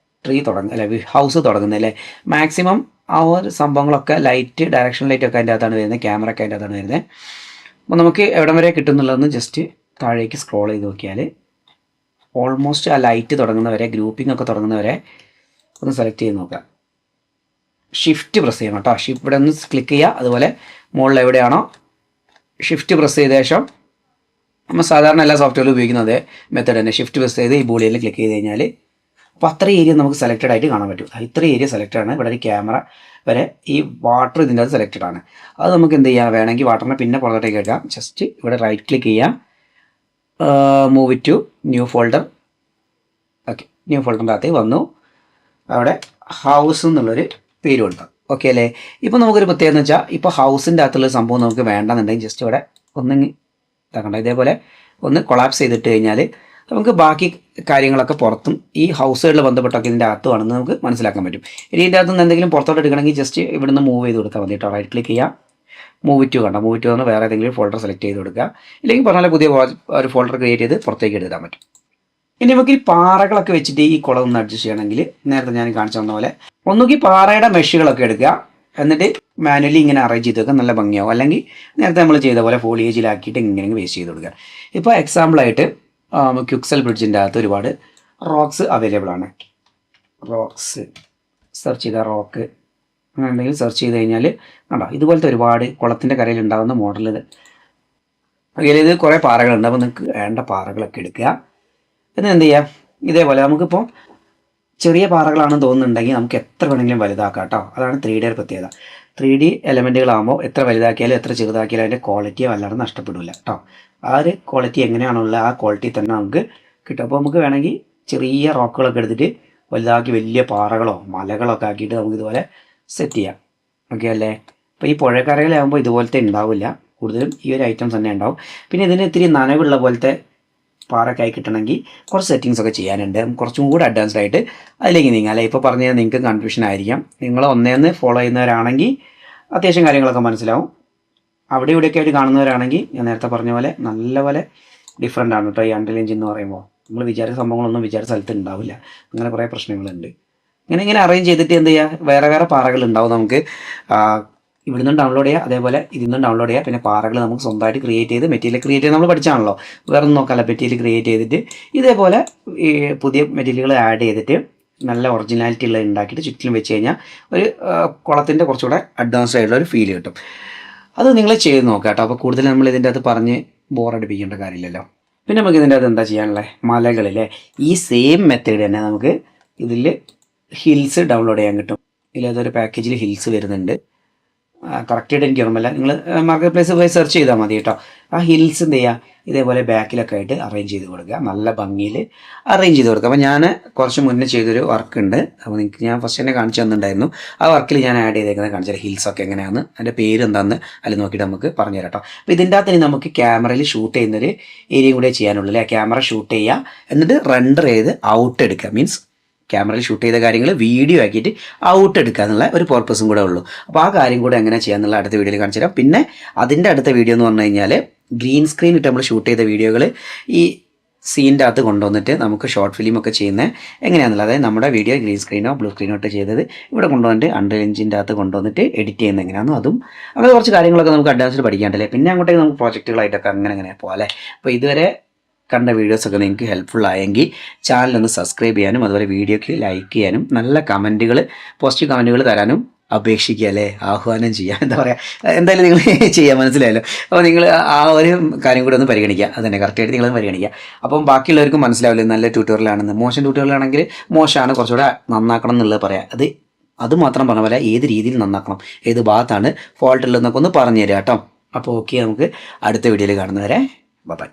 ട്രീ അല്ലെ ഹൗസ് തുടങ്ങുന്നത് അല്ലേ. മാക്സിമം ആ ഒരു സംഭവങ്ങളൊക്കെ ലൈറ്റ്, ഡയറക്ഷൻ ലൈറ്റ് ഒക്കെ അതിൻ്റെ അകത്താണ് വരുന്നത്, ക്യാമറ ഒക്കെ അതിൻ്റെ അകത്താണ് വരുന്നത്. അപ്പോൾ നമുക്ക് എവിടം വരെ കിട്ടുന്നുള്ളതെന്ന് ജസ്റ്റ് താഴേക്ക് സ്ക്രോൾ ചെയ്ത് നോക്കിയാൽ ഓൾമോസ്റ്റ് ആ ലൈറ്റ് തുടങ്ങുന്നവരെ, ഗ്രൂപ്പിംഗ് ഒക്കെ തുടങ്ങുന്നവരെ ഒന്ന് സെലക്ട് ചെയ്ത് നോക്കാം. ഷിഫ്റ്റ് പ്രസ് ചെയ്യണം കേട്ടോ. ഇവിടെ ഒന്ന് ക്ലിക്ക് ചെയ്യുക, അതുപോലെ മുകളിൽ എവിടെയാണോ ഷിഫ്റ്റ് പ്രസ് ചെയ്ത ശേഷം നമ്മൾ സാധാരണ എല്ലാ സോഫ്റ്റ്വെയറിലും ഉപയോഗിക്കുന്നത് മെത്തേഡ് തന്നെ. ഷിഫ്റ്റ് പ്രസ് ചെയ്ത് ഈ ബോളിയിൽ ക്ലിക്ക് ചെയ്ത് കഴിഞ്ഞാൽ അപ്പോൾ അത്ര ഏരിയ നമുക്ക് സെലക്റ്റഡ് ആയിട്ട് കാണാൻ പറ്റും. ഇത്ര ഏരിയ സെലക്റ്റഡ് ആണ്. ഇവിടെ ഒരു ക്യാമറ വരെ, ഈ വാട്ടർ ഇതിൻ്റെ അത് സെലക്റ്റഡ് ആണ്. അത് നമുക്ക് എന്ത് ചെയ്യാം, വേണമെങ്കിൽ വാട്ടറിനെ പിന്നെ പുറത്തോട്ടേക്ക് എടുക്കാം. ജസ്റ്റ് ഇവിടെ റൈറ്റ് ക്ലിക്ക് ചെയ്യാം, move to new folder. Okay, new ഫോൾഡറിൻ്റെ അകത്തേക്ക് വന്നു. അവിടെ ഹൗസ് എന്നുള്ളൊരു പേര് കൊടുക്കാം. ഓക്കെ അല്ലേ? ഇപ്പോൾ നമുക്കൊരു പ്രത്യേകത എന്ന് വെച്ചാൽ ഇപ്പോൾ ഹൗസിൻ്റെ അകത്തുള്ള സംഭവം നമുക്ക് വേണ്ടെന്നുണ്ടെങ്കിൽ ജസ്റ്റ് ഇവിടെ ഒന്ന് ഇതാക്കണ്ട, ഇതേപോലെ ഒന്ന് കൊളാപ്സ് ചെയ്തിട്ട് കഴിഞ്ഞാൽ നമുക്ക് ബാക്കി കാര്യങ്ങളൊക്കെ പുറത്തും ഈ ഹൗസുകളിൽ ബന്ധപ്പെട്ടൊക്കെ ഇതിൻ്റെ അകത്തുമാണെന്ന് നമുക്ക് മനസ്സിലാക്കാൻ പറ്റും. ഇനി ഇതിൻ്റെ അകത്ത് നിന്ന് എന്തെങ്കിലും പുറത്തോട്ട് എടുക്കണമെങ്കിൽ ജസ്റ്റ് ഇവിടുന്ന് മൂവ് ചെയ്ത് കൊടുത്താൽ മതി കേട്ടോ. റൈറ്റ് ക്ലിക്ക് ചെയ്യാം, മൂവ് ടു കണ്ട, മൂവ് ടു എന്ന് വേറെ ഏതെങ്കിലും ഫോൾഡർ സെലക്ട് ചെയ്ത് കൊടുക്കുക. ഇല്ലെങ്കിൽ പറഞ്ഞാൽ പുതിയ ഒരു ഫോൾഡർ ക്രിയേറ്റ് ചെയ്ത് പുറത്തേക്ക് എടുക്കാൻ പറ്റും. ഇനി നമുക്ക് ഈ പാറകളൊക്കെ വെച്ചിട്ട് ഈ കുളം ഒന്ന് അഡ്ജസ്റ്റ് ചെയ്യണമെങ്കിൽ നേരത്തെ ഞാൻ കാണിച്ചു തന്ന പോലെ ഒന്നുകിൽ പാറയുടെ മെഷുകളൊക്കെ എടുക്കുക, എന്നിട്ട് മാനുവലി ഇങ്ങനെ അറേഞ്ച് ചെയ്ത് വെക്കുക, നല്ല ഭംഗിയാവും. അല്ലെങ്കിൽ നേരത്തെ നമ്മൾ ചെയ്ത പോലെ ഫോളിയേജിലാക്കിയിട്ട് ഇങ്ങനെ വേസ്റ്റ് ചെയ്ത് കൊടുക്കുക. ഇപ്പോൾ എക്സാമ്പിളായിട്ട് ക്യുക്സൽ ബ്രിഡ്ജിൻ്റെ അകത്ത് ഒരുപാട് റോക്സ് അവൈലബിൾ ആണ്. റോക്സ് സെർച്ച് ചെയ്താൽ റോക്ക് അങ്ങനെ എന്തെങ്കിലും സെർച്ച് ചെയ്ത് കഴിഞ്ഞാൽ കണ്ടോ ഇതുപോലത്തെ ഒരുപാട് കുളത്തിൻ്റെ കരയിൽ ഉണ്ടാകുന്ന മോഡൽ. അതിൽ ഇത് കുറേ പാറകളുണ്ട്. അപ്പോൾ നിങ്ങൾക്ക് വേണ്ട പാറകളൊക്കെ എടുക്കുക. എന്നിട്ട് എന്ത് ചെയ്യുക, ഇതേപോലെ നമുക്കിപ്പോൾ ചെറിയ പാറകളാണെന്ന് തോന്നുന്നുണ്ടെങ്കിൽ നമുക്ക് എത്ര വേണമെങ്കിലും വലുതാക്കാം കേട്ടോ. അതാണ് 3D പ്രത്യേകത. 3D എലമെൻറ്റുകളാകുമ്പോൾ എത്ര വലുതാക്കിയാലും എത്ര ചെറുതാക്കിയാലും അതിൻ്റെ ക്വാളിറ്റി വല്ലാതെ നഷ്ടപ്പെടില്ല കേട്ടോ. ആ ഒരു ക്വാളിറ്റി എങ്ങനെയാണുള്ളത് ആ ക്വാളിറ്റി തന്നെ നമുക്ക് കിട്ടും. അപ്പോൾ നമുക്ക് വേണമെങ്കിൽ ചെറിയ റോക്കുകളൊക്കെ എടുത്തിട്ട് വലുതാക്കി വലിയ പാറകളോ മലകളോ ഒക്കെ ആക്കിയിട്ട് നമുക്ക് ഇതുപോലെ സെറ്റ് ചെയ്യാം. ഓക്കെ അല്ലേ? അപ്പോൾ ഈ പുഴക്കരയിലാകുമ്പോൾ ഇതുപോലത്തെ ഉണ്ടാവില്ല, കൂടുതലും ഈ ഒരു ഐറ്റംസ് തന്നെ ഉണ്ടാവും. പിന്നെ ഇതിന് ഇത്തിരി നനവുള്ള പോലത്തെ പാറക്കായി കിട്ടണമെങ്കിൽ കുറച്ച് സെറ്റിങ്സ് ഒക്കെ ചെയ്യാനുണ്ട്. കുറച്ചും കൂടി അഡ്വാൻസ്ഡ് ആയിട്ട് അതിലേക്ക് നീങ്ങാം. അല്ലെ ഇപ്പോൾ പറഞ്ഞാൽ നിങ്ങൾക്ക് കൺഫ്യൂഷൻ ആയിരിക്കാം. നിങ്ങൾ ഒന്നേന്ന് ഫോളോ ചെയ്യുന്നവരാണെങ്കിൽ അത്യാവശ്യം കാര്യങ്ങളൊക്കെ മനസ്സിലാവും. അവിടെ ഇവിടെയൊക്കെ ആയിട്ട് കാണുന്നവരാണെങ്കിൽ ഞാൻ നേരത്തെ പറഞ്ഞ പോലെ നല്ലപോലെ ഡിഫറെൻ്റ് ആണ് കേട്ടോ. ഈ അൺറിയൽ എഞ്ചിൻ എന്ന് പറയുമ്പോൾ നമ്മൾ വിചാരിച്ച സംഭവങ്ങളൊന്നും വിചാരിച്ച സ്ഥലത്ത് ഉണ്ടാവില്ല. അങ്ങനെ കുറേ പ്രശ്നങ്ങളുണ്ട്. ഇങ്ങനെ അറേഞ്ച് ചെയ്തിട്ട് എന്ത് ചെയ്യുക, വേറെ വേറെ പാറകൾ ഉണ്ടാവും. നമുക്ക് ഇവിടുന്ന് ഡൗൺലോഡ് ചെയ്യുക, അതേപോലെ ഇതിൽ നിന്ന് ഡൗൺലോഡ് ചെയ്യുക. പിന്നെ പാറകൾ നമുക്ക് സ്വന്തമായിട്ട് ക്രിയേറ്റ് ചെയ്ത് മെറ്റീരിയൽ ക്രിയേറ്റ് ചെയ്ത് നമ്മൾ പഠിച്ചാണല്ലോ, വേറെ ഒന്നും നോക്കാമല്ല. മെറ്റീരിയൽ ക്രിയേറ്റ് ചെയ്തിട്ട് ഇതേപോലെ ഈ പുതിയ മെറ്റീരിയലുകൾ ആഡ് ചെയ്തിട്ട് നല്ല ഒറിജിനാലിറ്റി ഉള്ളത് ഉണ്ടാക്കിയിട്ട് ചുറ്റിലും വെച്ച് കഴിഞ്ഞാൽ ഒരു കുളത്തിൻ്റെ കുറച്ചുകൂടെ അഡ്വാൻസ്ഡ് ആയിട്ടുള്ള ഒരു ഫീൽ കിട്ടും. അത് നിങ്ങൾ ചെയ്ത് നോക്കാം കേട്ടോ. അപ്പോൾ കൂടുതൽ നമ്മൾ ഇതിൻ്റെ അകത്ത് പറഞ്ഞ് ബോറടിപ്പിക്കേണ്ട കാര്യമില്ലല്ലോ. പിന്നെ നമുക്ക് ഇതിൻ്റെ അകത്ത് എന്താ ചെയ്യാനുള്ളത്, മലകളിലെ ഈ സെയിം മെത്തേഡ് തന്നെ നമുക്ക് ഇതിൽ ഹിൽസ് ഡൗൺലോഡ് ചെയ്യാൻ കിട്ടും. ഇതിലേതൊരു പാക്കേജിൽ ഹിൽസ് വരുന്നുണ്ട്. കറക്റ്റായിട്ട് എനിക്ക് ഓർമ്മയില്ല, നിങ്ങൾ മാർക്കറ്റ് പ്ലേസ് പോയി സെർച്ച് ചെയ്താൽ മതി കേട്ടോ. ആ ഹിൽസ് എന്ത് ചെയ്യുക, ഇതേപോലെ ബാക്കിലൊക്കെ ആയിട്ട് അറേഞ്ച് ചെയ്ത് കൊടുക്കുക, നല്ല ഭംഗിയിൽ അറേഞ്ച് ചെയ്ത് കൊടുക്കുക. അപ്പോൾ ഞാൻ കുറച്ച് മുന്നേ ചെയ്തൊരു വർക്ക് ഉണ്ട്, അപ്പോൾ നിങ്ങൾക്ക് ഞാൻ ഫസ്റ്റ് തന്നെ കാണിച്ചു തന്നിട്ടുണ്ടായിരുന്നു. ആ വർക്കിൽ ഞാൻ ആഡ് ചെയ്തേക്കുന്നത് കാണിച്ചാൽ ഹിൽസൊക്കെ എങ്ങനെയാണ്, അതിൻ്റെ പേര് എന്താണെന്ന് അതിൽ നോക്കിയിട്ട് നമുക്ക് പറഞ്ഞു തരാം കേട്ടോ. അപ്പോൾ ഇതിൻ്റെ അകത്ത് നമുക്ക് ക്യാമറയിൽ ഷൂട്ട് ചെയ്യുന്നൊരു ഏരിയയും കൂടെ ചെയ്യാനുള്ളൂ അല്ലേ. ക്യാമറ ഷൂട്ട് ചെയ്യുക, എന്നിട്ട് റെൻഡർ ചെയ്ത് ഔട്ട് എടുക്കുക. മീൻസ് ക്യാമറയിൽ ഷൂട്ട് ചെയ്ത കാര്യങ്ങൾ വീഡിയോ ആക്കിയിട്ട് ഔട്ട് എടുക്കുക എന്നുള്ള ഒരു പർപ്പസും കൂടെ ഉള്ളൂ. അപ്പോൾ ആ കാര്യം കൂടെ എങ്ങനെ ചെയ്യാമെന്നുള്ള അടുത്ത വീഡിയോയിൽ കാണിച്ചു തരാം. പിന്നെ അതിൻ്റെ അടുത്ത വീഡിയോ എന്ന് പറഞ്ഞു കഴിഞ്ഞാൽ ഗ്രീൻ സ്ക്രീൻ ഇട്ട് നമ്മൾ ഷൂട്ട് ചെയ്ത വീഡിയോകൾ ഈ സീൻ്റെ അകത്ത് കൊണ്ടുവന്നിട്ട് നമുക്ക് ഷോർട്ട് ഫിലിമൊക്കെ ചെയ്യുന്നത് എങ്ങനെയാണെന്നുള്ളത്, അതായത് നമ്മുടെ വീഡിയോ ഗ്രീൻ സ്ക്രീനോ ബ്ലൂ സ്ക്രീനോ ഇട്ട് ചെയ്തത് ഇവിടെ കൊണ്ടുവന്നിട്ട് അൺറിയൽ എഞ്ചിൻ്റെ അകത്ത് കൊണ്ടുവന്നിട്ട് എഡിറ്റ് ചെയ്യുന്നത് എങ്ങനെയാണെന്നും അതും അങ്ങനെ കുറച്ച് കാര്യങ്ങളൊക്കെ നമുക്ക് അഡ്വാൻസ്ഡ് പഠിക്കാണ്ടല്ലേ. പിന്നെ അങ്ങോട്ടേക്ക് നമുക്ക് പ്രോജക്റ്റുകളായിട്ടൊക്കെ അങ്ങനെ പോകാം അല്ലേ. അപ്പോൾ ഇതുവരെ കണ്ട വീഡിയോസൊക്കെ നിങ്ങൾക്ക് ഹെൽപ്ഫുൾ ആയെങ്കിൽ ചാനലൊന്ന് സബ്സ്ക്രൈബ് ചെയ്യാനും അതുപോലെ വീഡിയോയ്ക്ക് ലൈക്ക് ചെയ്യാനും നല്ല കമൻറ്റുകൾ പോസിറ്റീവ് കമൻറ്റുകൾ തരാനും അപേക്ഷിക്കുക അല്ലേ, ആഹ്വാനം ചെയ്യുക. എന്താ പറയുക, എന്തായാലും നിങ്ങൾ ചെയ്യുക, മനസ്സിലായല്ലോ. അപ്പോൾ നിങ്ങൾ ആ ഒരു കാര്യം കൂടെ ഒന്ന് പരിഗണിക്കുക, അതന്നെ കറക്റ്റായിട്ട് നിങ്ങളൊന്ന് പരിഗണിക്കുക. അപ്പം ബാക്കിയുള്ളവർക്കും മനസ്സിലാവില്ല നല്ല ട്യൂട്ടോറിയലാണെന്ന്. മോശം ട്യൂട്ടോറിയലാണെങ്കിൽ മോശമാണ്, കുറച്ചുകൂടെ നന്നാക്കണം എന്നുള്ളത് പറയാം. അത് മാത്രം പറഞ്ഞ പോലെ ഏത് രീതിയിൽ നന്നാക്കണം, ഏത് ഭാഗത്താണ് ഫോൾട്ട് ഉള്ളതെന്നൊക്കെ ഒന്ന് പറഞ്ഞു തരാം കേട്ടോ. അപ്പോൾ ഓക്കെ, നമുക്ക് അടുത്ത വീഡിയോയിൽ കാണുന്നവരെ ബൈ.